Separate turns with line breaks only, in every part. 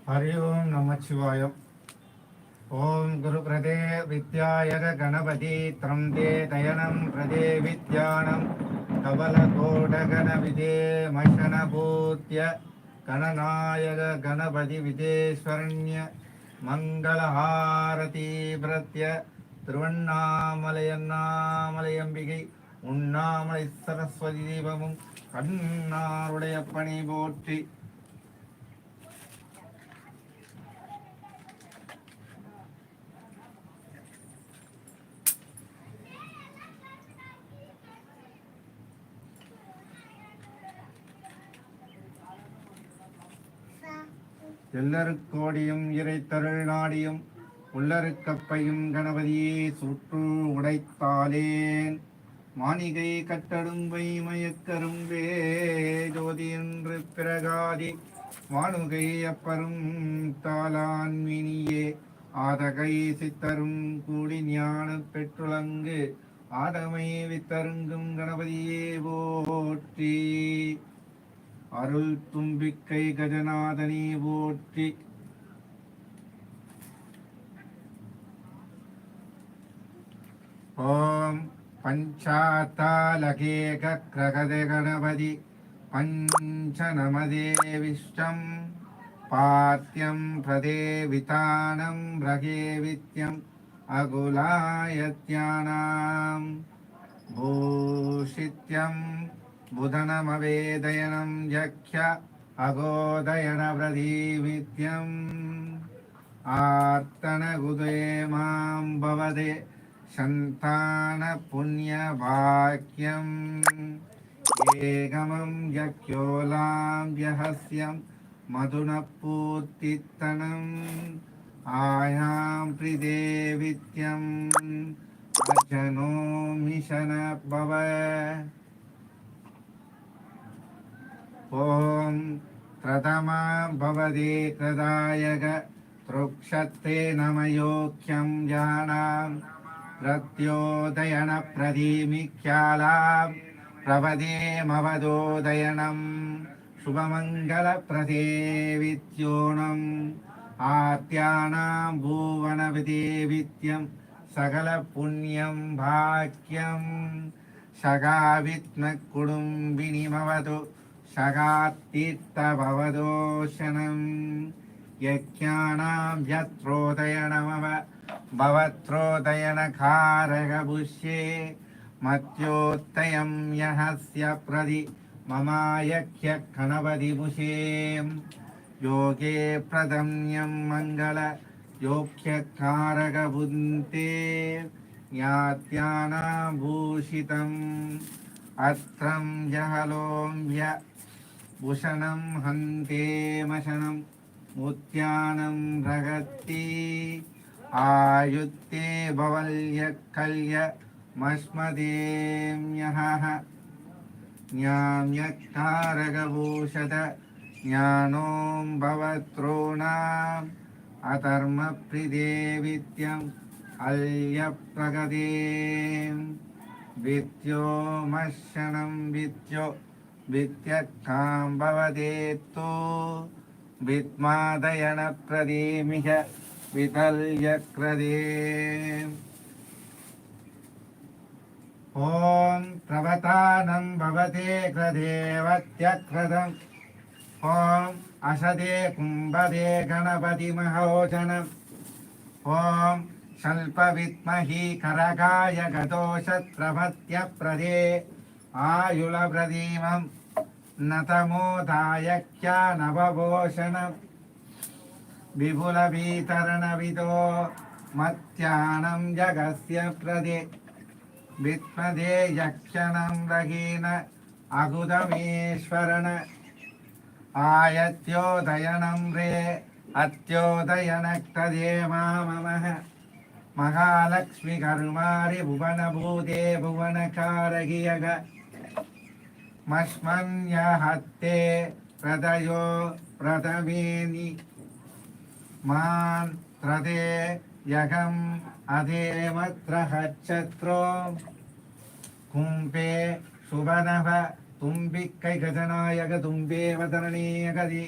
हरि ओम नमः शिवाय। ओम गुरु प्रदे विद्यायग गणपति त्रं दे दयनं प्रदे विद्यानं कवल कोटगण विदे मशन भूत्य गणनायक गणपति विदेश्वरण्य मंगलहारती प्रत्य திருவண்ணாமலையம்பிகை உண்ணாமலை சரஸ்வதி தீபமும் கண்ணாருடையப்பனை போற்றி. எல்லருக்கோடியும் இறைத்தருள் நாடியும் உள்ளருக்கப்பையும் கணபதியே சுற்று உடைத்தாலேன் மாணிகை கட்டடும்பை மயக்கரும்பே ஜோதி என்று பிறகாதி வானுகை அப்பரும் தாளான்மினியே ஆதகை சித்தரும் கூடி ஞான பெற்றுலங்கு ஆடமை வித்தருங்கும் கணபதியே போற்றி. அருள் தும்பிக்கை கஜநாதனே போற்றி. ஓம் பஞ்சாத்தாலகேக கிரகத கணபதி பஞ்சநமதே விஷ்டம் பாத்யம் பிரதேவிதானம் ரகே வித்யம் அகுலாயத்யானாம் பூஷித்யம் புதனமவேதயனம் யக்ய அகோதயன பிரதீவித்யம் ஆர்த்தனகுதே மாம் பவதே சந்தான புண்ணிய பாக்யம் ஏகமம் யக்யோலாம் யஹஸ்யம் மதுனப்பூத்தித்தனம் ஆயாம் பிரிதேவித்யம் அஜனோ மிஷன பவ. ஓம் பிரதமா பவதே கிருதாயக த்ருக்ஷத்தே நமயோக்யம் ஜானாம் பிரத்யோதயன பிரதீமிக்யாலாம் பிரபதே மவதோதயனம் சுபமங்கல பிரதேவித்யோனம் ஆத்யானாம் பூவன விதேவித்யம் சகல புண்ணியம் பாக்கியம் சகாவித்ன குடும்பினிமவது சகாத்தீர்த்தபவதோஷனம் யக்ஞானாம் யத்ரோதயனமவ பவத்ரோதயனகாரகபுஷ்யே மத்யோத்தயம் யஹஸ்ய பிரதி மமாயக்ய கணபதிமுஷேம் யோகே பிரதம்யம் மங்கள யோக்யகாரகபுந்தே ஞாத்யானாம் பூஷிதம் அத்ரம் ஜஹலோம்ய புஷணம் ஹந்தே மசனம் முத்யானம் ரகத்தி ஆயுத்தே பவல்ய கல்ய மஸ்மதேம்யஹ ஞாம்யக்காரகபூஷத ஞானோம் பவத்ரோணாம் அதர்ம பிரிதேவித்யம் அல்ய பிரகதேம் வித்யோ மஷனம் வித்யோ வித்யக்காம் பவதேத்தோ வித்மாதயன பிரதீமிக விதல்ய கிரதேம். ஓம் பிரவதானம் பவதே கிரதேவத்யக்ரதம் ஓம் அசதே கும்பதே கணபதி மகோஜனம் ஓம் சல்பவித்மஹி கரகாய கதோஷத்ரபத்ய பிரதே ஆயுள பிரதீமம் நதமோதாயக்யா நவபோஷணம் விபுல வீதரணவிதோ மத்யானம் ஜகஸ்ய பிரதே வித்மதே யக்ஷணம் ரகீன அகுதமேஸ்வரண ஆயத்யோதயனம் ரே அத்யோதயனக்ததே மாமமஹ மகாலக்ஷ்மி கருமாரி புவனபூதே புவனகாரகியக மஸ்மன்யஹத்தே பிரதயோ பிரதமேனி மான் த்ரதே யகம் அதேமத்ரஹச்சத்ரோ கும்பே சுபனவ தும்பிக்கை கஜநாயக தும்பே வதரணீயகதி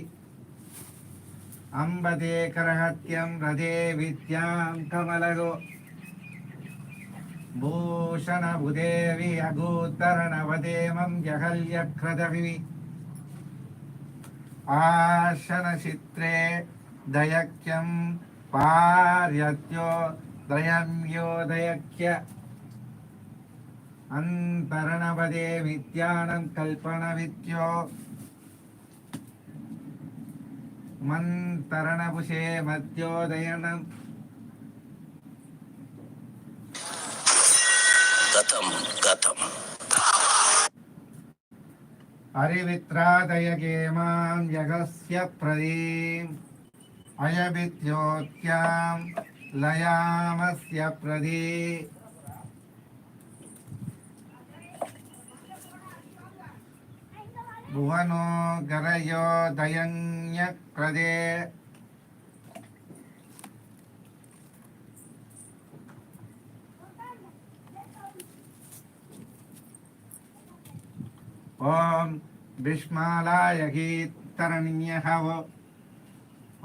अंबते करहत्यं रथे विद्यां कमलगो भूषणभुदेवि अगूत्तरणवदेमं जहल्यक्रदवि आशनचित्रे दयक्यं पार्यत्यो दयम्यो दयक्य अंतरणवदे विद्यानं कल्पनविद्यो मंतरणपुषे मध्योदयनं
गतम गतम
हरिवित्रादयके मां यगस्य प्रदीम् अयविद्योत्यां लयामस्य प्रदी भुवनो गरयो दयन्यक्रदे ओम विष्मालाय गीतरण्यहव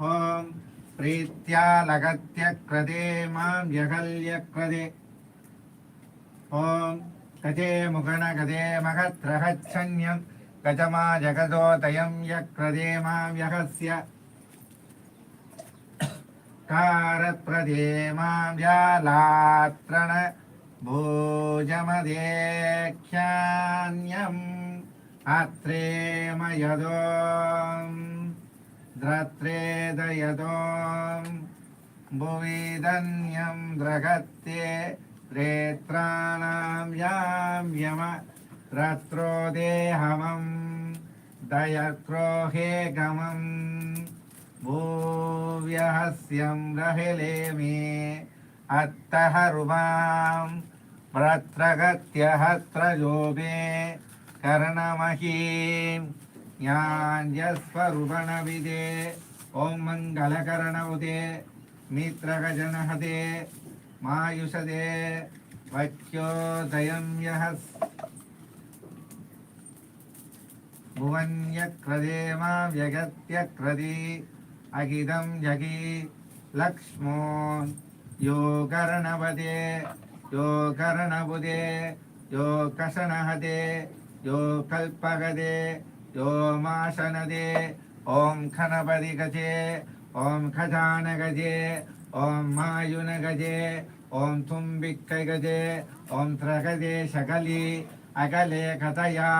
ओम प्रीत्या लगत्य क्रदे मां यगल्य क्रदे ओम गजे मुगण गजे मगत्रहच्छन्यं गजमा जगदोदयं यक्रदे मां यगस्य कारप्रदे मां व्यालात्रण भोजमदेख्यान्यम् अत्रे मयदों द्रत्रे दयदों भुविदन्यं द्रगत्ये रेत्राणां यां यम रत्रो देहमं दयत्रोहे गमं भूव्यहस्यं रहिले मे अत्तः रुवां प्रत्रगत्यहत्र जोबे कर्णमहीं ज्ञान्यस्वरूपणविदे ॐ मङ्गलकरणउदे मित्रगजनहदे मायुषदे वच्योदयं यः भुवन्यक्रदे मा व्यगत्यक्रदि अगिदं जगि लक्ष्मो यो कर्णवदे यो कर्णबुदे यो कषणहदे यो कल्पगदे यो माशनदे ओम खनपदि गजे ओम खजान गजे ओम मायुन गजे ओम तुम्बिक्कै गजे ओम त्रगदे शकली अगले कथया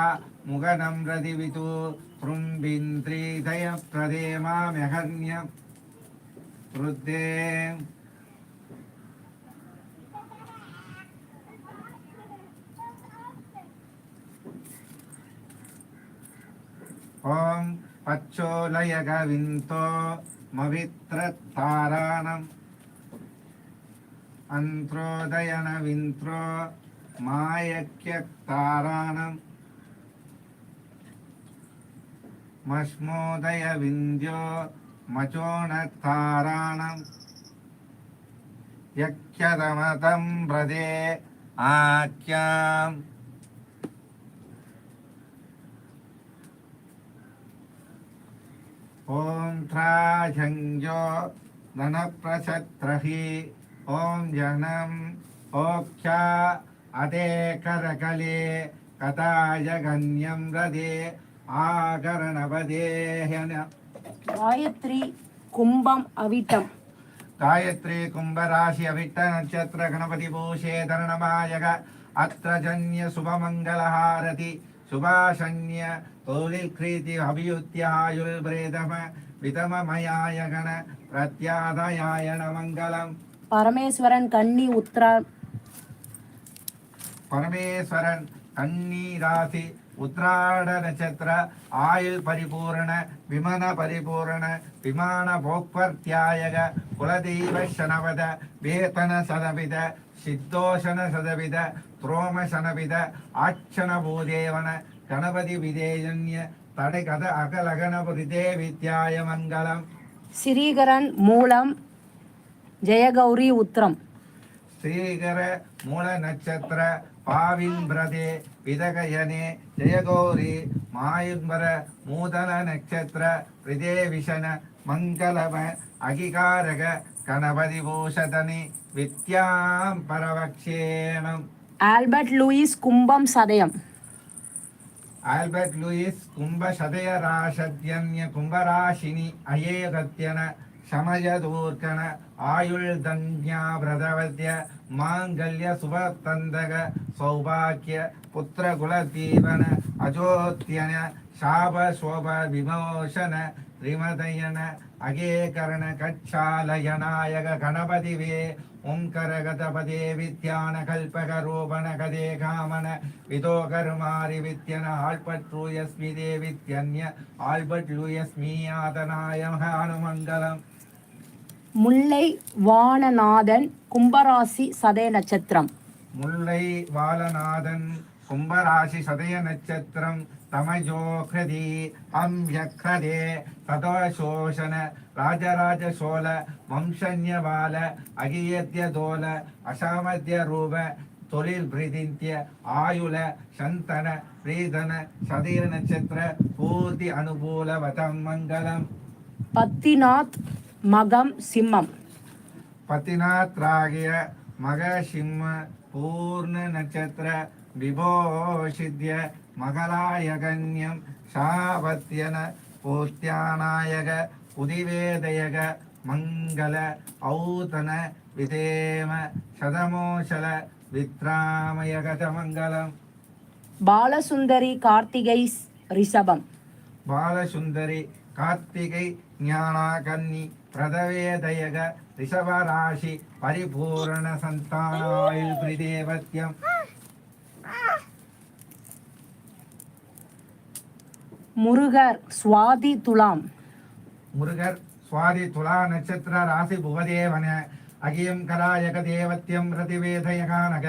मुगनं रदिवितु तृम्बिन्द्रीदय प्रदे माम्यहन्य वृद्धे ओम पच्चोलयगविन्तो मवित्रताराणम् अन्त्रोदयनविन्त्रो मायक्यक्ताराणम् मश्मोदयविन्द्यो मचोणताराणम् यक्ष्यदमतं प्रदे आख्याम् ओम त्राजंजो धनप्रशत्रहि ओम जनम ओक्षा अदे करकले कथाजगन्यं रदे आकरणवदेहन
गायत्री कुंभम अविटम
गायत्री कुंभराशि अविट्ट नक्षत्र गणपति भूषे धरणमायग अत्र जन्य शुभमंगलहारति सुभाषण्य तोलिल्क्रीति अभियुत्यायुल्ब्रेदम वितममयाय गण प्रत्यादयायण मंगलम
परमेश्वरन कन्नी उत्तरा
परमेश्वरन कन्नी राशि उत्तरायण नक्षत्र आयुल परिपूर्ण विमन परिपूर्ण विमान भोक्वर्त्यायग कुलदेव शनवद वेतन सदविद सिद्धोषण सदविद त्रोम शनविद आक्षण भूदेवन गणपति विदेजन्य तड़कद अकलगण पुरिदे विद्याय मंगलम
श्रीकरन मूलम जयगौरी उत्तरम
श्रीकर मूल नक्षत्र பாவின்பிரதே விதகயனே ஜெயகௌரி மாயும்பர மூதன நட்சத்திர பிரதேவிஷன மங்களம அகிகாரக கணபதி பூஷதனி வித்யாம் பரவக்ஷேணம்.
ஆல்பர்ட் லூயிஸ் கும்பம் சதயம்.
ஆல்பர்ட் லூயிஸ் கும்ப சதயராசத்யன்ய கும்பராசினி அயேகத்யன சமயதூர்கண ஆயுள்தன்யா பிரதவத்ய மாங்கல்ய சுபத்தந்தக சௌபாக்கிய புத்திரகுலதீவன அஜோத்யன சாப சோப விமோசன ரிமதயன அகேகரண கட்சாலயநாயக கணபதிவே ஓங்கரகதபதே வித்யான கல்பகரோபண கதே காமன விதோகருமாரி வித்யன ஆல்பர்ட் லூயஸ்மி தேவித்யன்ய ஆல்பர்ட் லூயஸ்மி ஆதனாய மகானுமங்கலம்.
முல்லை வானநாதன் கும்பராசி சதய நட்சத்திரம்.
முல்லை வாலநாதன் கும்பராசி சதய நட்சத்திரம் தமஜோக்ரதி அம்யக்ரதே ததோஷோஷன ராஜராஜ சோழ வம்சன்யவால அகியத்ய தோல அசாமத்ய ரூப தொழில் பிரதிந்திய ஆயுள சந்தன பிரீதன சதய நட்சத்திர பூர்த்தி அனுகூல வதம் மங்களம்.
பத்திநாத் மகம் சிம்மம்.
பத்திநாத் ராகிய மக சிம்ம பூர்ண நட்சத்திர விபோஷித்ய மகளாயகன்யம் சாவத்யன பூர்த்தியானாயக உதிவேதயக மங்கள ஔதன விதேம சதமோஷல வித்ராமயகத மங்களம்.
பாலசுந்தரி கார்த்திகை ரிஷபம்.
பாலசுந்தரி கார்த்திகை ஞானா கன்னி பிரதவேதயக ரிஷபராசி பரிபூரண சந்தானாயுள் பிரிதேவத்யம்.
முருகர் சுவாதி துலாம்.
முருகர் சுவாதி துலா நட்சத்திர ராசி புவதேவன அகியம் கலாயக தேவத்யம் பிரதிவேதயகானக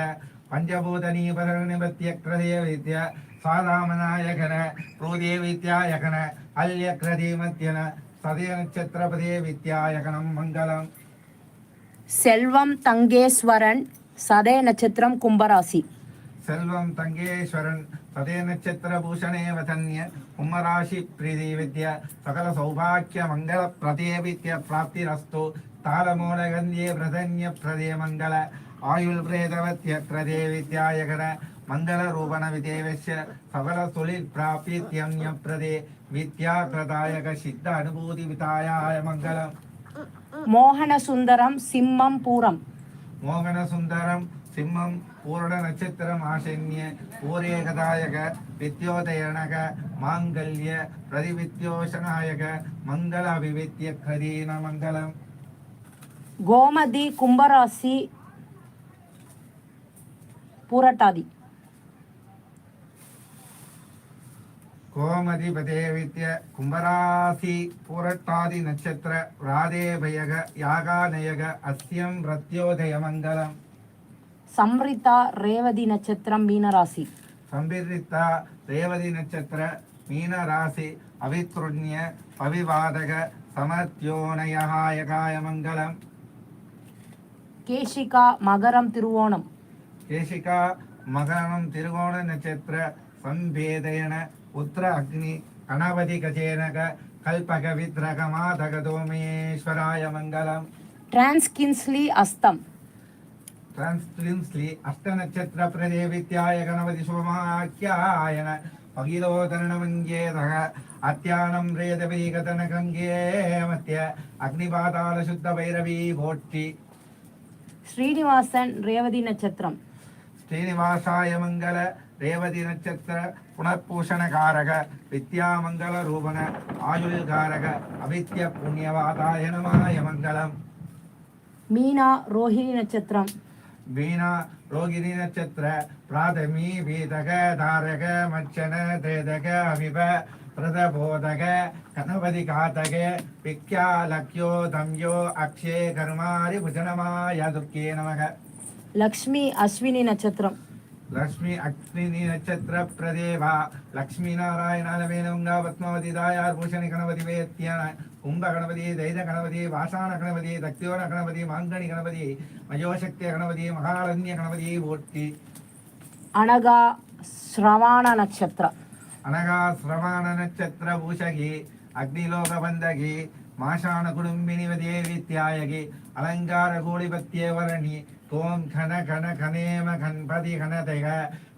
பஞ்சபூதனீபரநிபத்திய கிரதேவித்ய சாதாமநாயகன ப்ரூதேவித்யாயகன அல்யக்ரதீமத்யன சதய நட்சத்திரபதே வித்யாயகனம் மங்களம்.
செல்வம் தங்கேஸ்வரன் சதய நட்சத்திரம் கும்பராசி.
செல்வம் தங்கேஸ்வரன் சதய நட்சத்திர பூஷணே வதன்ய கும்பராசி பிரீதி வித்ய சகல சௌபாக்கிய மங்கள பிரதேவித்ய பிராப்திரஸ்து தாளமூலகந்தியே பிரதன்ய பிரதே மங்கள ஆயுள் பிரேதவத்ய பிரதே வித்யாயகர மங்கள ரூபண விதேவஸ்ய சகல தொழில் பிராப்தித்யன்ய பிரதே வித்யா பிரதாயக சித்த அனுபூதி விதாயாய மங்களம்.
மோகன சுந்தரம் சிம்மம் பூரம்.
மோகன சுந்தரம் சிம்மம் பூரண நட்சத்திரம் ஆசன்ய பூரேகதாயக வித்யோதயனக மாங்கல்ய பிரதிவித்யோஷனாயக மங்கள அபிவித்ய கரீன மங்களம்.
கோமதி கும்பராசி பூரட்டாதி.
கோமதி பதேவித்ய கும்பராசி பூரட்டாதி நட்சத்திர ராதேபயக யாகாநயக அஸ்யம் பிரத்யோதய மங்களம்.
சம்ரிதா ரேவதி நட்சத்திரம் மீனராசி.
சம்பிரித்தா ரேவதி நட்சத்திர மீன ராசி அவித்ருண்ய பவிவாதக சமத்யோனயகாயகாய மங்களம்.
கேஷிகா மகரம் திருவோணம்.
கேசிகா மகரம் திருகோண நட்சத்திர சம்பேதயன உத்திர அக்னி கணபதி கஜேனக கல்பக வித்ரக மாதக தோமேஸ்வராய மங்களம்.
டிரான்ஸ்கின்ஸ்லி அஸ்தம்.
டிரான்ஸ்லின்ஸ்லி அஷ்ட நட்சத்திர பிரதே வித்யாய கணபதி சோமாக்கியாயன பகிலோதரணமங்கேதக அத்தியானம் ரேதவீகதன கங்கே மத்திய அக்னிபாதால சுத்த பைரவி போற்றி.
ஸ்ரீனிவாசன் ரேவதி நட்சத்திரம்.
ஸ்ரீனிவாசாய மங்கள ரேவதி நட்சத்திர புனர்பூஷணகாரக வித்யாமங்கல ரூபண ஆயுள்காரக அவித்ய புண்ணியவாதாய நமாய மங்களம்.
மீனா ரோஹிணி நட்சத்திரம்.
வீணா ரோகிணி நட்சத்திர பிராதமி வீதக தாரக மச்சன தேதக அவிப பிரதபோதக கணபதி காதக விக்யா லக்யோ தம்யோ அக்ஷே கர்மாரி புஜனமாய துர்க்கே நமக.
லக்ஷ்மி அஸ்வினி நட்சத்திரம்.
லக்ஷ்மி அக்னி நட்சத்திர பிரதேவா லக்ஷ்மி நாராயணாலவேனங்கா பத்மாவதி தாயார் பூஷணி கணபதி வேத்தியன கும்ப கணபதி தைர கணபதி வாசான கணபதி தக்தியோன கணபதி மாங்கனி கணபதி மயோசக்திய கணபதி மகாரண்ய கணபதி போற்றி.
అనగా శ్రవణ నక్షత్ర
అనగా శ్రవణ నక్షత్ర భూషగి అగ్నిలోకబంధగి మాషాణ కుటుంబిని దేవిత్యాయగి అలంకార కూడిపత్యేవరణి ఓం ఖన ఖన ఖనేమ கணபதி கணதக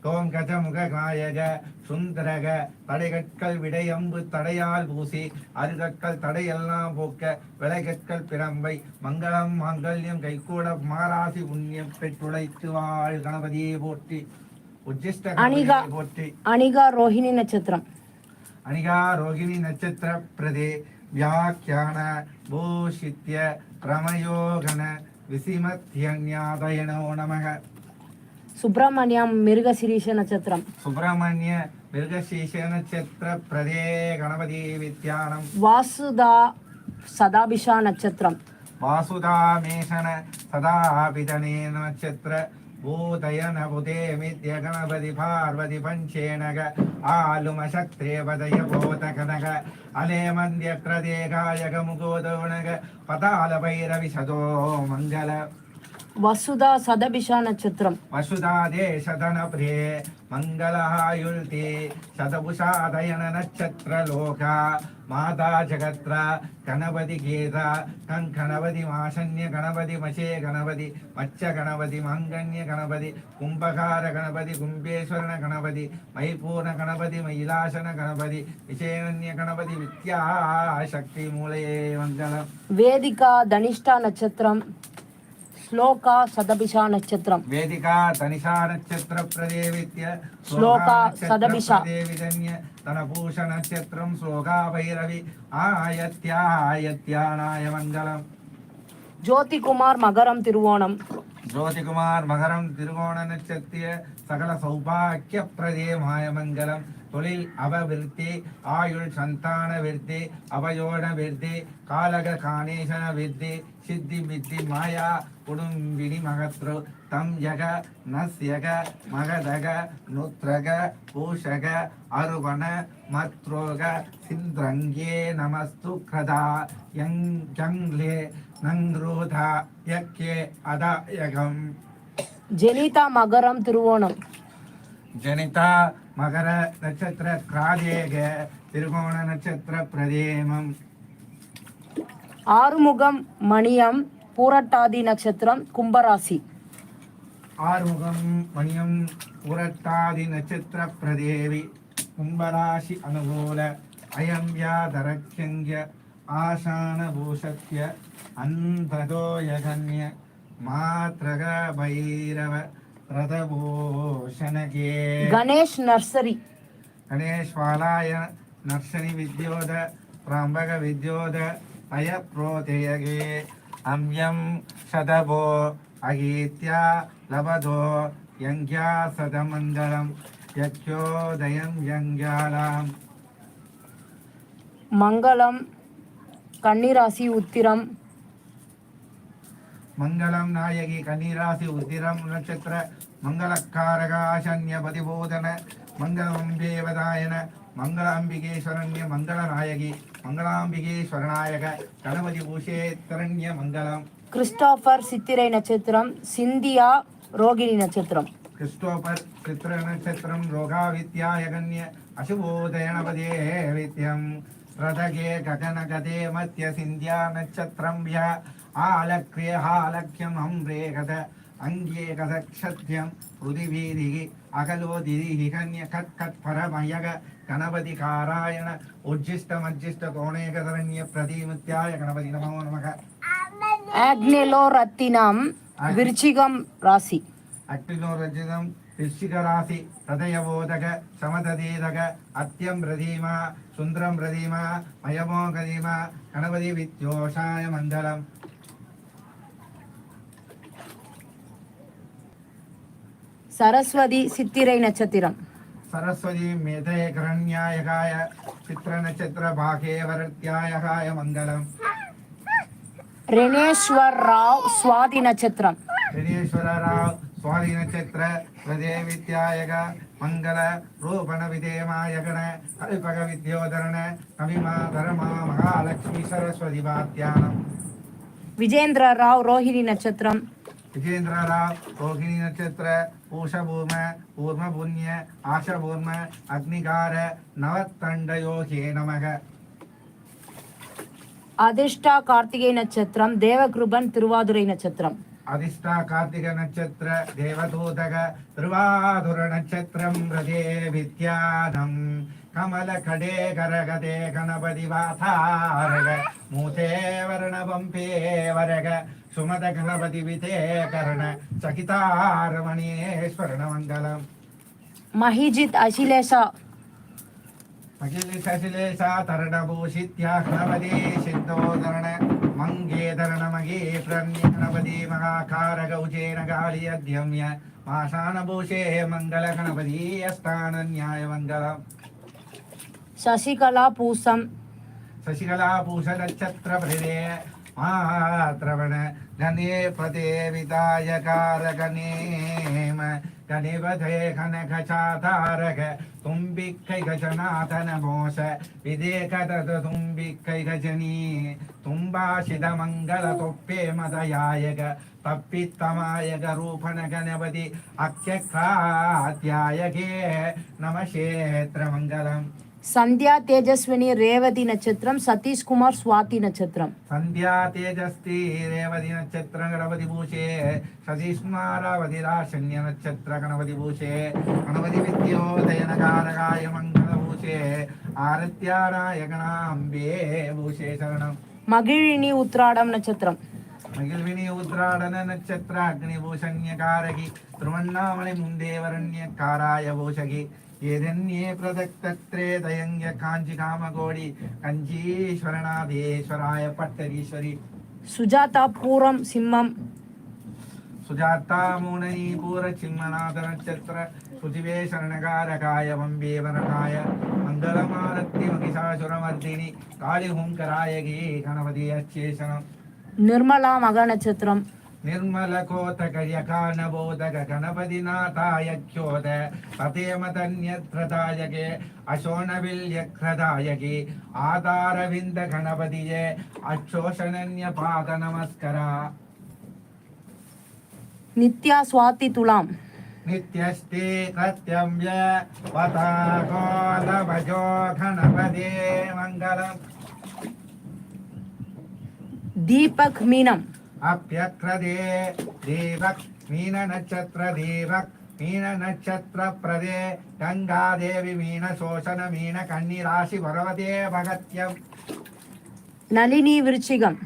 கோம் கஜமுக காயக சுந்தரக தடைகற்கள் விடையம்பு தடையால் பூசி அருகற்கள் தடையெல்லாம் போக்க விளைகற்கள் பிரம்பை மங்களம் மாங்கல்யம் கைகூட மாராசி புண்ணியம் பெற்றுழைத்து வாழ் கணபதியை போற்றி உஜ்ஜிஷ்ட கணபதியை போற்றி
అనిగా రోహిణి నక్షత్రం
அனிகா ரோகிணி நட்சத்திர பிரதே வியாக்கியான பூஷித்ய பிரமயோகன விசிமத்யன்யாதயனோ நமக
సుబ్రహ్మణ్యం మిరుగశిరీష నక్షత్రం
சுப்பிரமணிய மிருகசீஷ நட்சத்திர பிரதே கணபதி வித்யானம்
వాసుదా సదాభిష నక్షత్రం
வாசுதாமேஷன சதாபிதனே நட்சத்திர பூதயன புதே மித்ய கணபதி பார்வதி பஞ்சேனக ஆலுமசக்தேவதய போதகனக அலே மந்திய கிரதேகாயக முகோதோனக பதால பைரவி சதோ மங்கள
వసుదా సదభిష నక్షత్రం
வசுதாதேசதன பிரியே மங்களஹாயுல்தி சதபுஷாதயன நட்சத்திர லோகா மாதா ஜகத்ர கணபதி கீதா கணபதி மாசன்ய கணபதி மசே கணபதி மச்ச கணபதி மங்கன்ய கணபதி கும்பகார கணபதி கும்பேஸ்வரன கணபதி மைபூர்ண கணபதி மயிலாசன கணபதி விசேனன்ய கணபதி வித்யா சக்தி மூலையே மங்களம்
వేదిక ధనిష్ట నక్షత్రం శ్లోక సదభిష నక్షత్రం
వేదికా తనిషా నక్షత్ర ప్రదేవిత్య
శ్లోక సదభిష
దేవిధన్య తన భూష నక్షత్రం శ్లోకా భైరవి ఆయత్యాయత్యానాయ మంగళం
జ్యోతి కుమార్ మగరం తిరువోణం
ஜோதிகுமார் மகரம் திருவோண நட்சத்திர சகல சௌபாக்கிய பிரதேமாய மங்கலம் தொழில் அபவிருத்தி ஆயுள் சந்தான விருத்தி அவயோட விருத்தி காலக காணேசன விருத்தி சித்தி வித்தி மாயா குடும்பினி மகத்ரு தம் யக நஸ்யக மகதக நுத்ரக பூஷக அருவண மத்ரோக சிந்திரங்கே நமஸ்து கிரதா யங்லே நங்ரோதா யக்கே அதாயகம்
జనిత మగరం తిరువోణం
ஜனிதா மகர நட்சத்திர கிராதேக திருகோண நட்சத்திர பிரதேமம்
ఆరుముగం మణియం పూరட்டாதி నక్షత్రం కుంభరాశి
ஆறுமுகம் மணியம் புரட்டாதி நட்சத்திர பிரதேவி கும்பராசி அனுகூல அயம் வியாதரக்ஷங்கிய ஆசான பூஷத்ய அந்ததோயகன்ய மாத்ரக பைரவ பிரதபூஷணகே
గణేష్ నర్సరీ
ಗಣೇಶ್ವಾಲಾಯ ನರ್ಸನಿ ವಿದ್ಯೋದ ಪ್ರಾಂಬಗ ವಿದ್ಯೋದ ಅಯ ಪ್ರೋತೆಯಗೆ ಅಮ್ಯಂ ಶತಭೋ ಅಗೀತ್ಯ ಲಭದೋ ಯಂಗ್ಯಾ ಸದಮಂಗಲಂ ಯಕ್ಷೋದಯಂ యంగ్యాలాం
మంగళం కన్నిరాశి ఉత్తిరం
మంగళం నాయకి కన్నీరాశి ఉద్దిరం నక్షత్ర మంగళకారకాశన్య పతిబోధన మంగళంబేవదాయన మంగళాంబికేశ్వరణ్య మంగళనాయకి మంగళాంబికేశ్వరనాయక గణపతి భూషేత్తరణ్య మంగళం
క్రిస్టోఫర్ సిత్తిరై నక్షత్రం సింధియా రోగిణి నక్షత్రం
క్రిస్టోఫర్ చిత్ర నక్షత్రం రోగావిత్యాయగన్య అశుభోదయనపదే విత్యం రథగే గగనగదే మధ్య సింధ్యా నక్షత్రం వ్య ఆలక్రియ హాలక్ష్యం అంబ్రేగద అంగేగదక్షత్యం పృథివీదిగి అగలోదిరిహి కన్య కట్ కట్ పరమయగ గణపతి కారాయణ ఉజ్జిష్టమజ్జిష్ట కోణేకధరణ్య ప్రతిముత్యాయ గణపతి నమో నమః
ఆగ్నేలో రత్తినం విరుచిగం రాశి
అగ్నిలో రజితం వృశ్చిక రాశి హృదయబోధక సమతదీదక అత్యం ప్రధీమ సుందరం ప్రధీమ మయమో కదీమ గణపతి విద్యోషాయ మంగళం
సరస్వతి సిత్తిరై నక్షత్రం
సరస్వతి మేధయకరణ్యాయకాయ చిత్ర నక్షత్ర భాగేవరత్యాయకాయ మంగళం
రణేశ్వర్ రావ్ స్వాతి నక్షత్రం
దినేశ్వరరావు స్వాతి నక్షత్ర ప్రదేవిత్యాయక మంగళ రూపణ విధేమాయగణ కల్పక విద్యోధరణ కవిమా ధర్మా మహాలక్ష్మి సరస్వతి వాద్యానం
విజేంద్రరావు రోహిణి నక్షత్రం
విజేంద్రరావు రోహిణి నక్షత్ర பூஷபூர்ம பூர்மபுண்ணிய ஆஷபூர்ம அக்னிகார நவத்தண்டயோகே நமக.
அதிர்ஷ்டா கார்த்திகை நட்சத்திரம் தேவகிருபன் திருவாதுரை நட்சத்திரம்.
அதிஷ்டா கார்த்திக நட்சத்திர தேவதூதக திருவாதுர நட்சத்திரம் ரதே வித்யானம் கமல கடே கரகதே கணபதி வாதாரக மூதே வர்ணபம்பே வரக சுமத கணபதி விதே கரண சகிதாரமணேஸ்வரண மங்கலம்.
மஹிஜித் அசிலேஷா
அகிலேஷா தரணபூஷித்யா கணபதி சித்தோதரண மங்கேதரண மகே பிரண்ய கணபதி மகாகார கௌஜேன காளியத்யம்ய மாசானபூஷே மங்கள கணபதி அஸ்தானநியாய மங்கலம்.
சசிகலா பூசம்
சசிகலா பூஷ நட்சத்திர பிரதே மாத்ரவண கணே பதே விதாயகார கணேம கணிபதே கனகசாதாரக தும்பிக்கை கஜநாதன மோச விதேகதத தும்பிக்கை கஜனீ தும்பாசித மங்கள தொப்பே மதயாயக தப்பித்தமாயக ரூபண கணபதி அக்ஷாத்யாயகே நமசேத்ர மங்கலம்.
சந்தியா தேஜஸ்வினி ரேவதி நட்சத்திரம் சதீஷ்குமார் சுவாதி நட்சத்திரம்.
சந்தியா தேஜஸ்தி ரேவதி நட்சத்திர கணபதி பூஷே சதீஷ்குமாராவதி ராசன்ய நட்சத்திர கணபதி பூஷே கணபதி வித்யோதயனகாரகாய மங்கள பூஷே ஆரத்யாராய கணாம்பே பூஷே சரணம்.
மகிழினி உத்ராடம் நட்சத்திரம்.
மகிழ்வினி உத்ராடன நட்சத்திர அக்னி பூஷண்யகாரகி திருவண்ணாமலை முந்தேவரண்ய காராய பூஷகி ஏதன்யே பிரதக்தத்ரே தயங்க காஞ்சி காமகோடி கஞ்சீஸ்வரநாதேஸ்வராய பட்டரீஸ்வரி.
சுஜாதா பூரம் சிம்மம்.
சுஜாதா மூனி பூர சிம்மநாத நட்சத்திர சுஜிவே சரணகாரகாய வம்பே வரகாய மங்களமாரத்தி மகிஷாசுரமர்தினி காளி ஹூங்கராயகி கணபதி அச்சேஷனம்.
நிர்மலா மக நட்சத்திரம்.
ನಿರ್ಮಲ ಕೋತಕರ್ಯ ಕಾನಬೋಧಕ ಗಣಪತಿ ನಾಥಾಯಕ್ಯೋದ ಪತೇಮತನ್ಯತ್ರದಾಯಗೆ ಅಶೋಣವಿಲ್ಯಕ್ರದಾಯಗೆ ಆಧಾರವಿಂದ ಗಣಪತಿಯೇ ಅಕ್ಷೋಷಣನ್ಯ ಪಾದ ನಮಸ್ಕಾರ.
நித்யா சுவாதி துலாம்.
ನಿತ್ಯಷ್ಟೇ ಕೃತ್ಯಂಯ ವತಾಗೋಲ ಭಜೋ ಗಣಪದೇ ಮಂಗಲಂ.
தீபக் மீனம்.
ಅಪ್ಯಕ್ರದೇ ದೇವಕ್ ಮೀನ ನಕ್ಷತ್ರ ದೇವಕ್ ಮೀನ ನಕ್ಷತ್ರ ಪ್ರದೇ ಗಂಗಾದೇವಿ ಮೀನ ಶೋಷಣ ಮೀನ ಕನ್ನಿ ರಾಶಿ ಭರವದೇ ಭಗತ್ಯಂ.
நளினி விருச்சிகம்.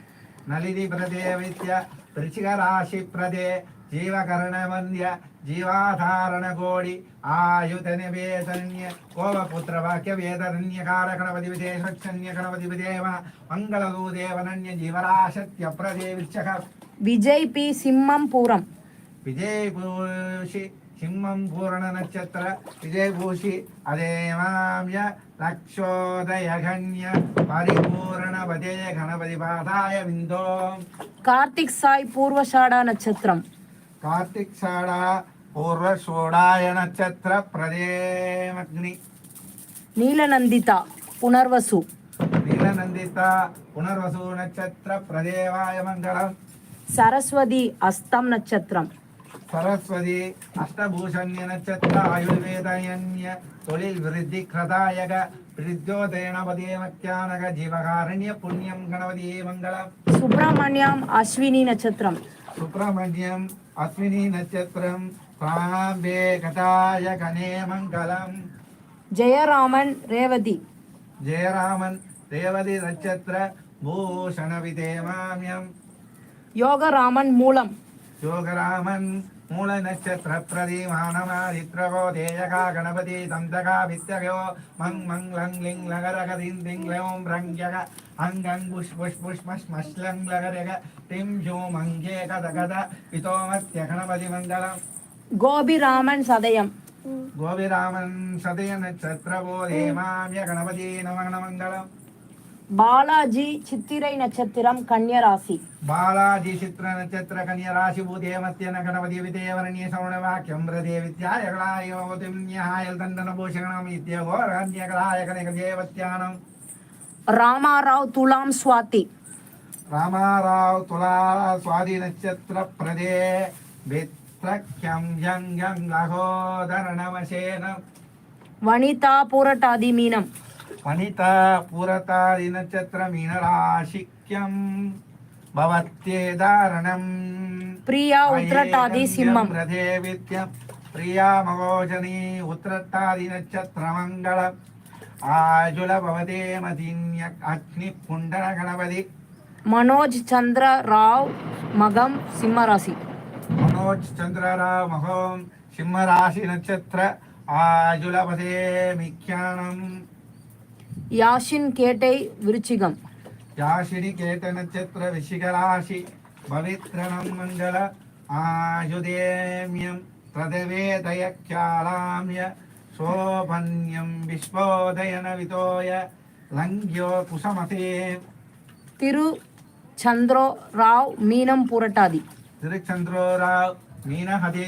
ನಲಿನಿ ಪ್ರದೇ ವಿದ್ಯ ವೃಚಿಕ ರಾಶಿ ಪ್ರದೇ ಜೀವಕರಣ ವಂದ್ಯ ಜೀವಾಧಾರಣ ಗೋಡಿ ಆಯುಧ ನಿವೇದನ್ಯ ಕೋವಪುತ್ರ ವಾಕ್ಯ ವೇದರಣ್ಯ ಕಾರ ಗಣಪತಿ ವಿದೇ ಸ್ವಚ್ಛನ್ಯ ಗಣಪತಿ ವಿದೇವ ಮಂಗಳದೂದೇವನನ್ಯ ಜೀವರಾಶತ್ಯ ಪ್ರದೇ ವಿಚ್ಚಕ.
விஜய் பி சிம்மம் பூரம்.
ವಿಜಯಭೂಷಿ ಸಿಂಹಂ ಪೂರ್ಣ ನಕ್ಷತ್ರ ವಿಜಯಭೂಷಿ ಅದೇಮಾಮ್ಯ ಲಕ್ಷೋದಯ ಗಣ್ಯ ಪರಿಪೂರ್ಣ ವದೇಯ ಗಣಪತಿ ಪಾದಾಯ ವಿಂದೋ.
கார்த்திக் சாய் பூர்வஷாடா நட்சத்திரம்.
ಕಾರ್ತಿಕ್ ಸಾಡ ಪೂರ್ವ ಷೋಡಾಯ ನಕ್ಷತ್ರ ಪ್ರದೇಮಗ್ನಿ.
நீலநந்திதா புனர்வசு.
ನೀಲನಂದಿತ ಪುನರ್ವಸು ನಕ್ಷತ್ರ ಪ್ರದೇವಾಯ ಮಂಗಳಂ.
சரஸ்வதி அஸ்தம் நட்சத்திரம்.
ಸರಸ್ವತಿ ಅಷ್ಟಭೂಷಣ್ಯ ನಕ್ಷತ್ರ ಆಯುರ್ವೇದಯನ್ಯ ತೊಳಿಲ್ ವೃದ್ಧಿ ಕೃತಾಯಗ ವಿದ್ಯೋದಯನ ಪದೇಮಕ್ಯಾನಗ ಜೀವಕಾರಣ್ಯ ಪುಣ್ಯಂ ಗಣಪತಿ ಮಂಗಳಂ.
சுப்பிரமணியம் அஸ்வினி நட்சத்திரம்.
ಸುಬ್ರಹ್ಮಣ್ಯಂ ಅಶ್ವಿನಿ ನಕ್ಷತ್ರಂ ಪ್ರಾಂಬೆ ಕಟಾಯ ಗಣೇ ಮಂಗಲಂ.
ஜெயராமன் ரேவதி.
ಜಯರಾಮನ್ ರೇವತಿ ನಕ್ಷತ್ರ ಭೂಷಣ ವಿಧೇಮಾಮ್ಯಂ.
யோகராமன் மூலம்.
ಯೋಗರಾಮನ್ ಮೂಲ ನಕ್ಷತ್ರ ಪ್ರತಿಮಾನಮಾದಿತ್ರಗೋ ದೇಯಕ ಗಣಪತಿ ದಂತಕ ವಿತ್ಯಗೋ ಮಂಗ್ ಮಂಗ್ ಲಂಗ್ ಲಿಂಗ್ ಲಗರಗ ದಿಂ ದಿಂ ಲೋಂ ರಂಗ್ಯಗ ಅಂಗಂಗ್ ಬುಷ್ ಬುಷ್ ಬುಷ್ ಮಶ್ ಮಶ್ ಲಂಗ್ ಲಗರಗ ಟಿಂ ಜೋ ಮಂಗೇ ಗದ ಗದ ಪಿತೋಮತ್ಯ ಗಣಪತಿ ಮಂಗಲಂ.
கோபிராமன் சதயம்.
ಗೋವಿರಾಮನ್ ಸದಯ ನಕ್ಷತ್ರವೋ ಹೇಮಾಮ್ಯ ಗಣಪತಿ ನಮಃ ಮಂಗಲಂ.
பாலாஜி சித்திரை நட்சத்திரம் கன்னியராசி.
ಬಾಲಾಜಿ ಚಿತ್ರ ನಕ್ಷತ್ರ ಕನ್ಯಾ ರಾಶಿ ಭೂದೇಮತ್ಯನ ಗಣಪತಿ ವಿದೇವರಣ್ಯ ಶ್ರವಣ ವಾಕ್ಯಂ ಹೃದಯ ವಿದ್ಯಾಯಗಳಾಯೋತಿಮ್ಯಾಯಲ್ ದಂಡನ ಭೂಷಣಂ ಇತ್ಯಗೋರಣ್ಯಗಳಾಯ ಕನಕ ದೇವತ್ಯಾನಂ.
ராமாராவ் துலாம் சுவாதி.
ರಾಮಾರಾವ್ ತುಲಾ ಸ್ವಾದಿ ನಕ್ಷತ್ರ ಪ್ರದೇ त्रक्यं यं लहोदरणवशेन
வனிதா பூரட்டாதி மீனம்.
वनिता पुरतादिनक्षत्र मीनराशिक्यं भवत्येदारणं
பிரியா உத்திரட்டாதி சிம்மம்.
रथे विद्यं प्रिया मगोजनी उत्तरटादिनक्षत्रमङ्गल आजुल भवते मदिन्य अग्निपुण्डर गणपति
மனோஜ் சந்திர ராவ் மகம் சிம்மராசி.
मनोज चंद्रराव महोम सिंह राशि नक्षत्र आजुलपदे मिख्यानम
யாஷின் கேட்டை விருச்சிகம்.
याशिनी केत नक्षत्र वृश्चिक राशि पवित्रनम मंगल आयुधेम्यम प्रदवेदयख्यालाम्य शोभन्यम विश्वोदयन वितोय लंघ्यो कुसमते
திரு சந்திரோ ராவ் மீனம் பூரட்டாதி.
திருச்சந்திரோராவ் மீனஹதே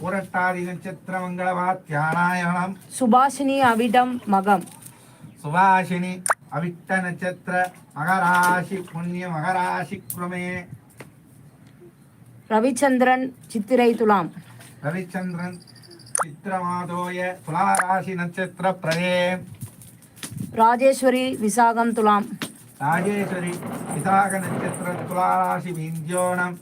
புரட்டாதி நட்சத்திர மங்களவாத்தியானாயணம்
சுபாஷினி அவிடம் மகம்.
சுபாஷினி அவிட்ட நட்சத்திர மகராசி புண்ணிய மகராசி குருமே
ரவிச்சந்திரன் சித்திரை துலாம்.
ரவிச்சந்திரன் சித்திரமாதோய துளாராசி நட்சத்திர பிரதே
ராஜேஸ்வரி விசாகம் துலாம்.
ராஜேஸ்வரி விசாக நட்சத்திர துளாராசி விந்தியோணம்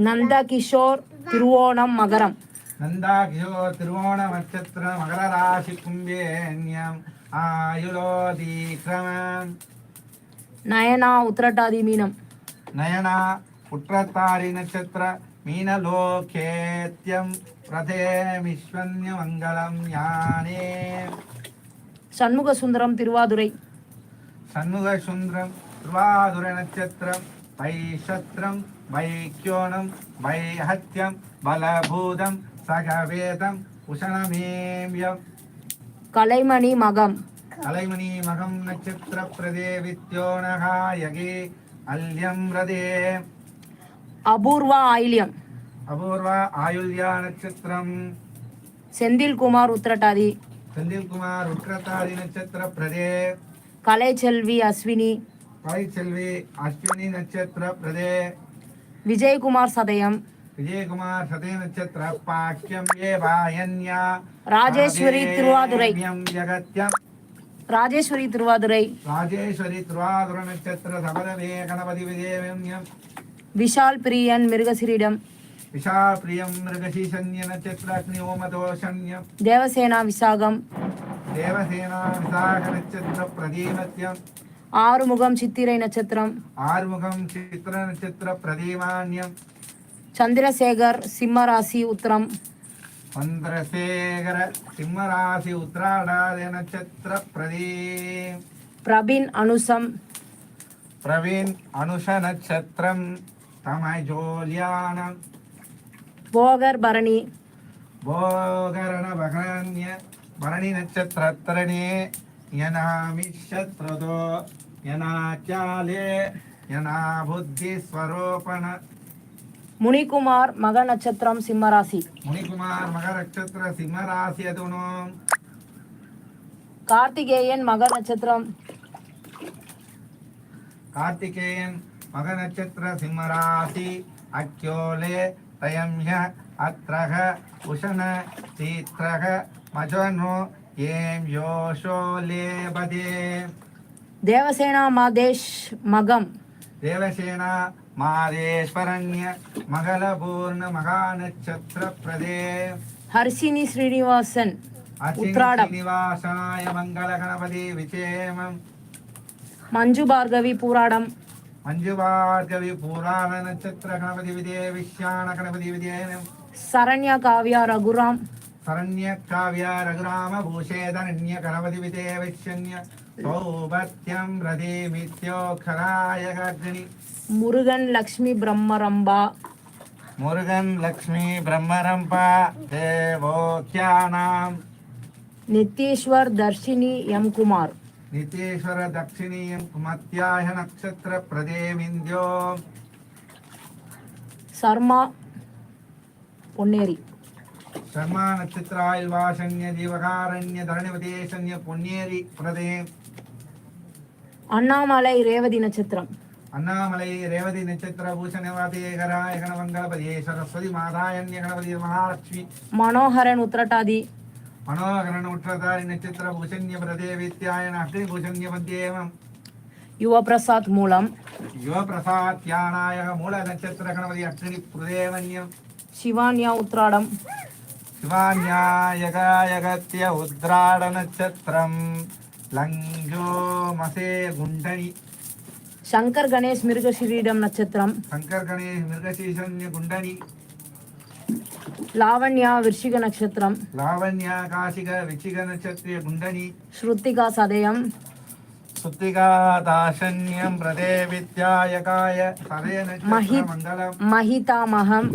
நந்தா கிஷோர் திருவோணம் மகரம்.
நந்தா கிஷோர் திருவோண நட்சத்திர மகர ராசி கும்பேன்யம் ஆயுலோதீக்ரமம்
நயனா உத்திரட்டாதி மீனம்.
நயனா உற்றத்தாரி நட்சத்திர மீனலோகேத்யம் பிரதே விஸ்வன்ய மங்களம் யானே
சண்முக சுந்தரம் திருவாதுரை.
சண்முக சுந்தரம் திருவாதுர நட்சத்திரம் வைஷத்ரம் வைக்கியோணம் வைஹத்யம் பலபூதம் சகவேதம் உஷணமேம்யம்
கலைமணி மகம்.
கலைமணி மகம் நட்சத்திர பிரதே வித்யோனகாயகே அல்யம் ரதே
அபூர்வா ஆயில்யம்.
அபூர்வ ஆயுள்யா நட்சத்திரம்
செந்தில்குமார் உத்திரட்டாதி.
செந்தில்குமார் உட்ரத்தாதி நட்சத்திர பிரதே
கலைச்செல்வி அஸ்வினி.
கலைச்செல்வி அஸ்வினி நட்சத்திர பிரதே
விஜயகுமார் சதயம்.
விஜயகுமார் சதய நட்சத்திர பாக்கியம் ஏ வாயன்யா
ராஜேஸ்வரி திருவாதுரை.
ஜகத்யம்
ராஜேஸ்வரி திருவாதுரை.
ராஜேஸ்வரி திருவாதுர நட்சத்திர சபதவே கணபதி விஜயம்யம்
விஷால் பிரியன் மிருகசிரிடம்.
விஷா பிரியம் மிருகசீசன்ய நட்சத்திர அக்னி ஓமதோஷன்யம்
தேவசேனா விசாகம்.
தேவசேனா விசாக நட்சத்திர பிரதீமத்யம்
ஆறுமுகம் சித்திரை நட்சத்திரம்.
ஆறுமுகம் சித்திர நட்சத்திர பிரதீமான்யம்
சந்திரசேகர் சிம்மராசி உத்திரம்.
சந்திரசேகர சிம்மராசி உத்திராடாத நட்சத்திர
பிரபின் அனுசம்.
பிரவீன் அனுஷ நட்சத்திரம் தமஜோல்யானம்
போகர் பரணி.
போகரண பகரண்ய பரணி நட்சத்திரத்தரணே யனாமிஷத்ரதோ யனாச்சாலே யனா புத்தி ஸ்வரூபண
முனிகுமார் மக நட்சத்திரம் சிம்மராசி.
முனிகுமார் மக நட்சத்திர சிம்மராசி அதுனோ
கார்த்திகேயன் மக நட்சத்திரம்.
கார்த்திகேயன் மக நட்சத்திர சிம்மராசி அக்யோலே தயம்ய அத்ரக உஷன சீத்ரக மஜனோ ஏம் யோஷோலே பதே
தேவசேனா மாதேஷ் மகம்.
தேவசேனா மாதேஸ்வரண்ய மகளபூர்ண மகா நட்சத்திர பிரதே
ஹர்ஷினி ஸ்ரீனிவாசன்
அர்ச்சினி
உத்ராடம்.
ஸ்ரீனிவாசாய மங்கள கணபதி விஜேமம்
மஞ்சு பார்கவி பூராடம்.
மஞ்சு பார்கவி புராண நட்சத்திர கணபதி விஜய விஸ்யான கணபதி விஜயம்
சரண்யா காவ்யா ரகுராம்.
சரண்ய காவ்ய ரகுராம பூஷேதரண்ய கணபதி விஜய விஷ்யன்ய சௌபத்யம் ரதே மித்யோகராய கர்ஜினி
முருகன் லக்ஷ்மி பிரம்மரம்பா.
முருகன் லக்ஷ்மி பிரம்மரம்பா தேவோக்கியானாம்
நித்தீஸ்வர் தர்ஷினி எம் குமார்.
நிதேஸ்வர தட்சிணீயம் குமத்யாய நட்சத்திர பிரதேமிந்தியோ
சர்மா பொன்னேரி.
சர்மா நட்சத்திராயில் வாசன்ய ஜீவகாரண்ய தரணிவதேசன்ய பொன்னேரி பிரதே
அண்ணாமலை ரேவதி நட்சத்திரம்.
அண்ணாமலை ரேவதி நட்சத்திர பூஷணவாதி கராய கணமங்கலபதியே சரஸ்வதி மாதாயன்ய கணபதி மகாலட்சுமி.
மனோகரன் உத்திரட்டாதி.
மனோகரன் உற்றதாரி நட்சத்திர பூஷண்ய பிரதே வித்யாயன அக்னி பூஷண்ய மத்தியேவம்.
யுவபிரசாத் மூலம்.
யுவபிரசாத் தியானாயக மூல நட்சத்திர கணபதி அக்னி பிரதேவன்யம்.
சிவான்யா உத்ராடம்.
சிவான்யாயகாயகத்திய உத்ராட நட்சத்திரம் லங்கோ மசே குண்டனி.
சங்கர் கணேஷ் மிருகசிரீடம் நட்சத்திரம்.
சங்கர் கணேஷ் மிருகசீசன்ய குண்டனி.
லாவண்யா விருஷிக நட்சத்திரம்.
லாவண்யா காசிக விச்சிக நட்சத்திர குண்டனி.
ஸ்ருத்திகா சதயம்.
சுத்திகா தாசன்யம் பிரதே வித்யாயகாய சதய நட்சத்திர மங்களம்.
மகிதாமகம்.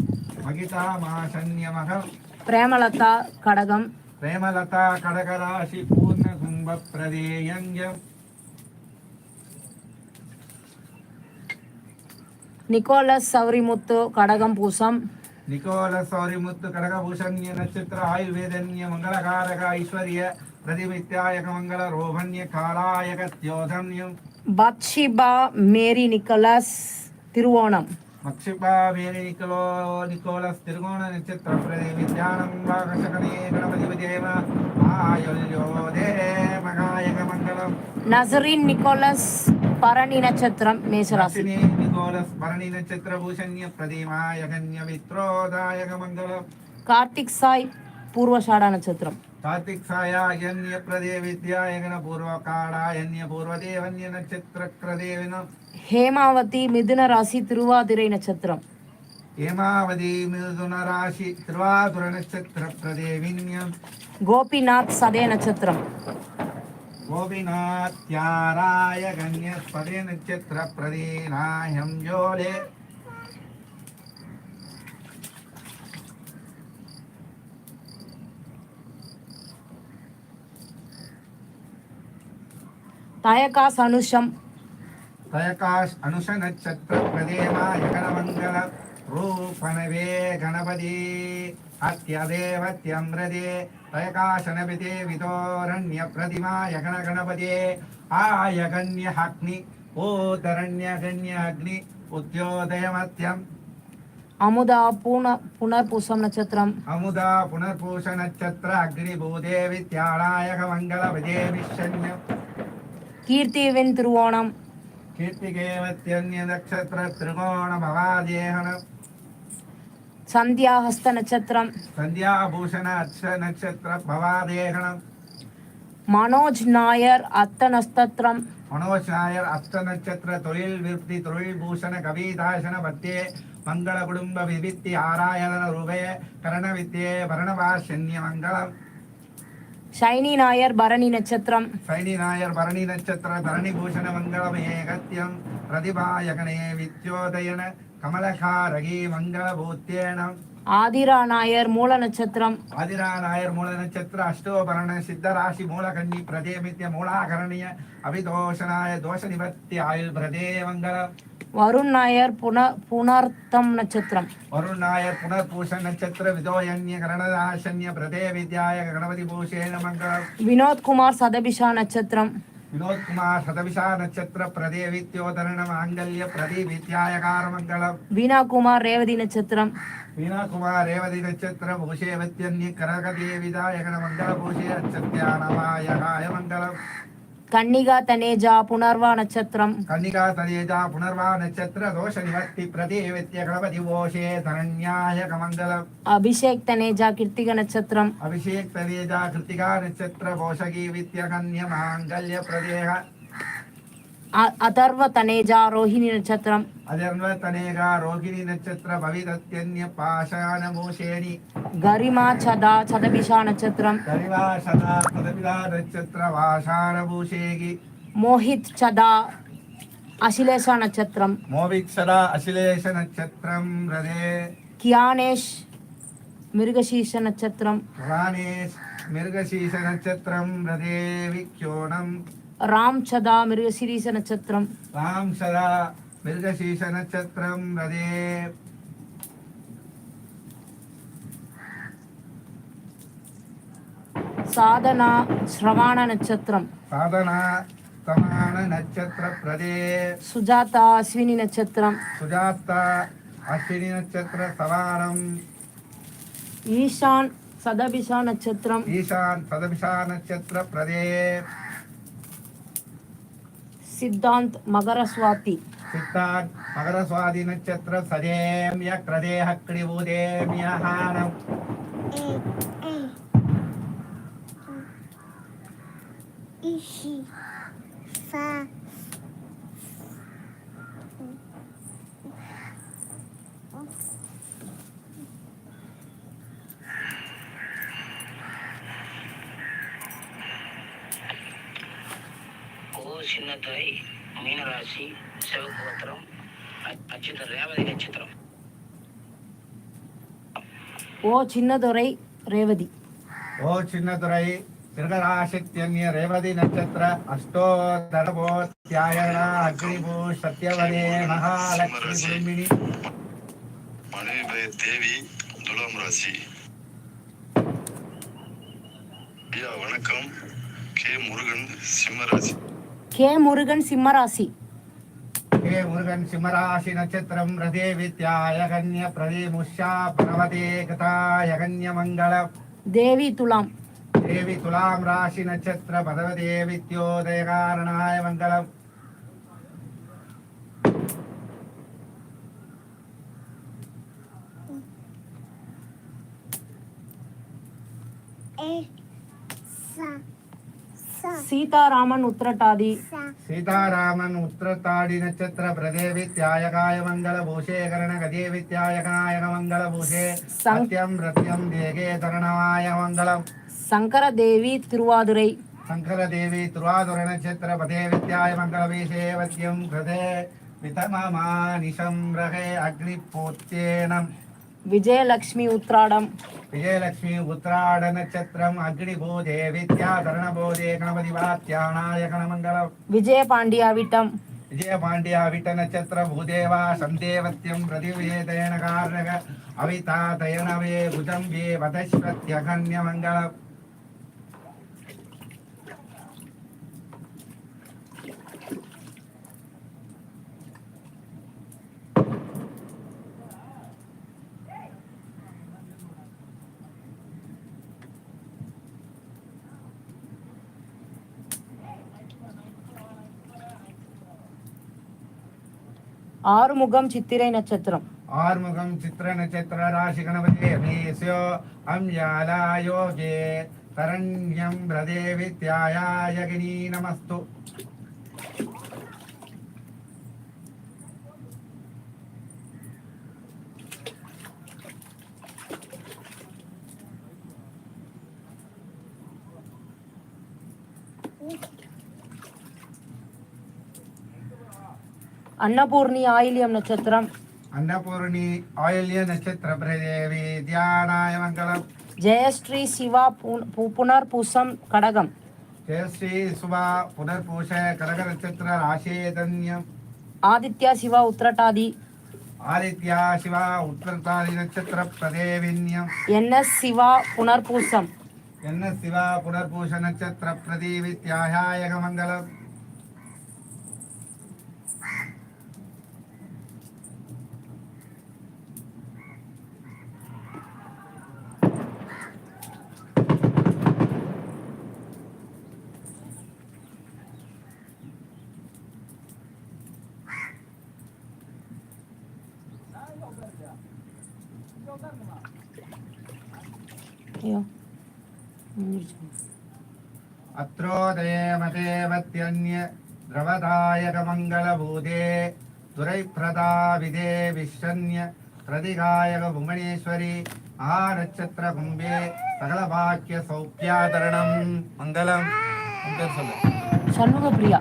மகிதா மாசன்யமகம்.
பிரேமலதா கடகம்.
பிரேமலதா கடகராசி பூர்ண கும்ப பிரதேயங்யம்.
நிக்கோலஸ் சௌரிமுத்து கடகம் பூசம்.
நிக்கோலஸ் சௌரிமுத்து கடகபூஷண்ய நட்சத்திர ஆயுர்வேதன்ய மங்களகாரக ஐஸ்வர்ய பிரதிவித்யாயக மங்கள ரோஹண்ய காலாயக தியோதன்யம்.
பத்ஷிபா மேரி நிக்கோலஸ் திருவோணம்.
மக்ஷிபா மேரி நிக்கோலஸ் திருகோண நட்சத்திர பிரதிவித்யானம் வாகசகனே கணபதி விஜேம ஆயுள்யோதே மகாயக மங்களம்.
நசரின் நிக்கோலஸ் பரணி நட்சத்திரம் மேசராசி.
நிக்கோலஸ் பரணி நட்சத்திர பூஷண்ய பிரதிமாயகன்ய வித்ரோதாயக மங்களம்.
கார்த்திக் சாய் பூர்வஷாடா நட்சத்திரம்.
கார்த்திக் சாயாயன்ய பிரதே வித்யாயகன பூர்வகாடாயன்ய பூர்வதேவன்ய நட்சத்திர கிரதேவினம்.
ஹேமாவதி மிதுன ராசி திருவாதிரை நட்சத்திரம்.
ஹேமாவதி மிதுன ராசி திருவாதுர நட்சத்திர பிரதேவின்யம்.
கோபிநாத் சதய நட்சத்திரம்.
கோபிநாத்யாராய கன்ய ஸ்பதே நட்சத்திர பிரதீனாயம் ஜோலே.
தயகாஸ் அனுஷம்.
தயகாஷ் அனுஷ நட்சத்திர பிரதேமாயகன மங்கள ரூபணவே கணபதி அத்யதேவத்யம்ரதே. தயகாசனபிதே விதோரண்ய பிரதிமாயகன கணபதே ஆயகன்ய அக்னி ஓதரண்யகன்ய அக்னி உத்யோதயமத்யம்.
அமுதா புனர்பூசம் நட்சத்திரம்.
அமுதா புனர்பூஷ நட்சத்திர அக்னிபூதே வித்யாளாயக மங்கள விஜே விஷ்யன்யம்.
கீர்த்திவின் திருவோணம்.
கீர்த்திகேவத்யன்ய நட்சத்திர திருகோண பவாதேகனம்.
சந்தியாஹஸ்த நட்சத்திரம்.
சந்தியாபூஷண அச்ச நட்சத்திர பவாதேகனம்.
மனோஜ் நாயர் அத்த நட்சத்திரம்.
மனோஜ் நாயர் அஸ்த நட்சத்திர தொழில் விருத்தி தொழில் பூஷண கவிதாசன பத்தே மங்கள குடும்ப விவித்தி ஆராயண ரூபய கரண வித்தியே பரணவாசன்ய மங்களம்.
ஷைனி நாயர் பரணி நட்சத்திரம்.
சைனி நாயர் பரணி நட்சத்திர தரணி பூஷண மங்களம் ஏகத்யம் பிரதிபாயகனே வித்யோதயன கமலகாரகி மங்கள பூத்தேனம்.
ஆதிரா நாயர் மூல நட்சத்திரம்.
ஆதிரா நாயர் மூல நட்சத்திர அஷ்டோபரண சித்தராசி மூலகன்னி பிரதேமித்ய மூலாகரணிய அபிதோஷனாய தோஷ நிவர்த்தி ஆயுள் பிரதே மங்களம்.
வருண் நாயர் புனர்த்தம் நட்சத்திரம்.
வருண் நாயர் புனர்பூஷன் நட்சத்திர விதோயன்ய கரணதாசன்ய பிரதே வித்யாய கணபதி பூஷேன மங்களம்.
வினோத்குமார் சதபிஷா நட்சத்திரம்.
வினோத்குமார் சதபிஷா நட்சத்திர பிரதே வித்யோதரண மாங்கல்ய பிரதி வித்யாயகார மங்களம்.
வீணாகுமார் ரேவதி நட்சத்திரம்.
வீணாகுமார் ரேவதி நட்சத்திர பூஷேவத்யன்ய கரகதேவிதாயகன மங்கள பூஷே அச்சத்யானவாயகாய மங்களம்.
கன்னிகா தனேஜா புனர்வா நட்சத்திரம்.
கன்னிகா தனேஜா புனர்வா நட்சத்திர தோஷ நிவர்த்தி பிரதேவித்ய கணபதி பூஷே தரண்யாயக மங்களம்.
அபிஷேக் தனேஜா கிருத்திக நட்சத்திரம்.
அபிஷேக் தனேஜா கிருத்திகா நட்சத்திர போஷகி வித்ய கன்ய மாங்கல்ய பிரதேக.
அதர்வ தனேஜா ரோஹிணி நட்சத்திரம்.
அதர்வ தனேகா ரோகிணி நட்சத்திர பவிதத்யன்ய பாஷான மூஷேணி.
கரிமா சதா சதபிஷா நட்சத்திரம்.
கரிவா சதா பதவிதா நட்சத்திர வாஷான பூஷேகி.
மோஹித் சதா அசிலேஷா நட்சத்திரம்.
மோவிக் சதா அசிலேஷ நட்சத்திரம் ரதே.
கியானேஷ் மிருகசீஷ நட்சத்திரம்.
ராணேஷ் மிருகசீஷ நட்சத்திரம் ரதே விக்யோணம்.
ராம் சதா மிருகசீரிஷ நட்சத்திரம்.
ராம் சதா மிருகசீஷ நட்சத்திரம் ரதே.
சாதனா ஸ்ரவாண நட்சத்திரம்.
சாதனா சமான நட்சத்திர பிரதே
சுஜாதா அஸ்வினி நட்சத்திரம்.
சுஜாதா அஸ்வினி நட்சத்திர சவாரம்.
ஈஷான் சதபிஷா நட்சத்திரம்.
ஈசான் சதபிஷா நட்சத்திர பிரதே
சித்தாந்த் மகர சுவாதி.
சித்தார்த் மகர சுவாதி நட்சத்திர சதேமிய கிரதேஹ கிரிபூதேமியஹானம்.
Ishi fa
சின்னத்துறை மீனராசி சிவப்பு பத்திரம் நட்சத்திரம் ரேவதி நட்சத்திரம்.
ஓ சின்னதுரை ரேவதி.
ஓ சின்னதுரை திருகராசித்யன்ய ரேவதி நட்சத்திர அஷ்டோதரபோத்யாயண அக்னிபூ சத்யவதே மகாலட்சுமி குடும்பினி.
மனைவி பெயர் தேவி, துலாம் ராசி. ஐயா வணக்கம். கே முருகன், சிம்மராசி.
கே முருகன் சிம்மராசி.
கே முருகன் சிம்மராசி நட்சத்திரம் ரதே வித்யாயகன்ய பிரதிமுஷா பரவதே கதாயகன்ய மங்களம்.
தேவி துலாம்.
தேவி துலாம் ராசி நட்சத்திர பதவதே வித்யோதய காரணாய மங்களம்.
சீதாராமன் உத்திரட்டாதி.
சீதாராமன் உத்திரத்தாடி நட்சத்திர பிரதே வித்யாயகாய மங்கள பூஷேகரண கதே வித்யாயகாய மங்கள பூஷே சத்யம் ரத்யம் தேகே தரணாய மங்களம்.
சங்கர தேவி திருவாதுரை.
சங்கர தேவி திருவாதுர நட்சத்திர பதே வித்யாய மங்கள வீசேவத்யம் கிருதே விதமமானிஷம் ரகே அக்னி போத்தேனம்.
விஜயலட்சுமி உத்ராடம்.
விஜயலட்சுமி உத்திராட நட்சத்திரம் அக்னிபூதே வித்யா தரணபோதே கணபதி வாத்தியானாய கணமங்கலம்.
விஜயபாண்டியா விட்டம்.
விஜயபாண்டியா விட்ட நட்சத்திர பூதேவா சந்தேவத்யம் பிரதிவேதேன காரணக அவிதா தயனவே புஜம்பே வதஸ்வத்யகன்ய மங்களம்.
ஆறுமுகம் சித்திரை நட்சத்திரம்.
ஆறுமுகம் சித்திர நட்சத்திர ராசி கணபதி அமீஸ்யோ அம்யாலா யோகே தரண்யம் பிரதே வித்யாயாயகினி நமஸ்து.
அன்னபூர்ணி ஆயில்யம் நட்சத்திரம்.
அன்னபூர்ணி ஆயில்ய நட்சத்திர பிரதேவி தியானாய மங்களம்.
ஜெயஸ்ரீ சிவா புனர்பூசம் கடகம்.
ஜெயஸ்ரீ சுபா புனர்பூஷ கடக நட்சத்திர ராசேதன்யம்.
ஆதித்யா சிவா உத்திரட்டாதி.
ஆதித்யா சிவா உத்திரத்தாதி நட்சத்திர பிரதேவின்யம்.
என்எஸ் சிவா புனர்பூசம்.
என்ன சிவா புனர்பூஷ நட்சத்திர பிரதீவித்யாயாயக மங்களம். அத்ரோதயே மதேவத்யன்ய திரவதாயக மங்களபூதே துரைப்பிரதா விதே விஷ்யன்ய பிரதிகாயக புவனேஸ்வரி ஆ நட்சத்திர கும்பே சகல பாக்கிய சௌக்கியாதரணம் மங்களம். சொல்லு.
சண்முக பிரியா.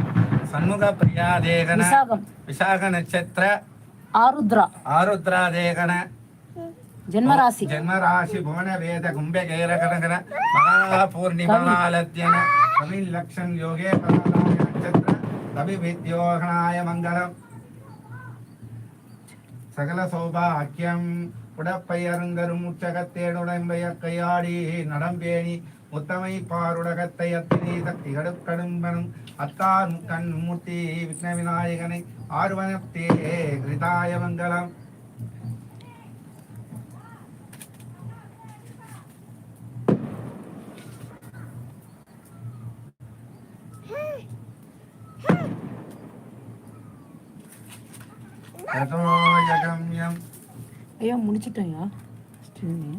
சண்முக பிரியா தேகன.
விசாகம்.
விசாக நட்சத்திர
ஆருத்ரா.
ஆருத்ரா தேகன.
ஜென்மராசி.
ஜென்மராசி புவன வேத கும்பகேர கனகன மகா பூர்ணிமாலத்யன தமிழ் லக்ஷன் யோகே பரதாய நட்சத்திர கவி வித்யோகனாய மங்களம். சகல சௌபாக்கியம் உடப்பை அருங்கரும் உச்சகத்தேனுடம்பைய கையாடி நடம்பேணி உத்தமை பாருடகத்தை அத்தினி தக்தி கடும்பனும் அத்தார் கண் மூர்த்தி விக்ன விநாயகனை ஆர்வனத்தே கிருதாய மங்கலம்.
ஐயா முடிச்சிட்டேங்க.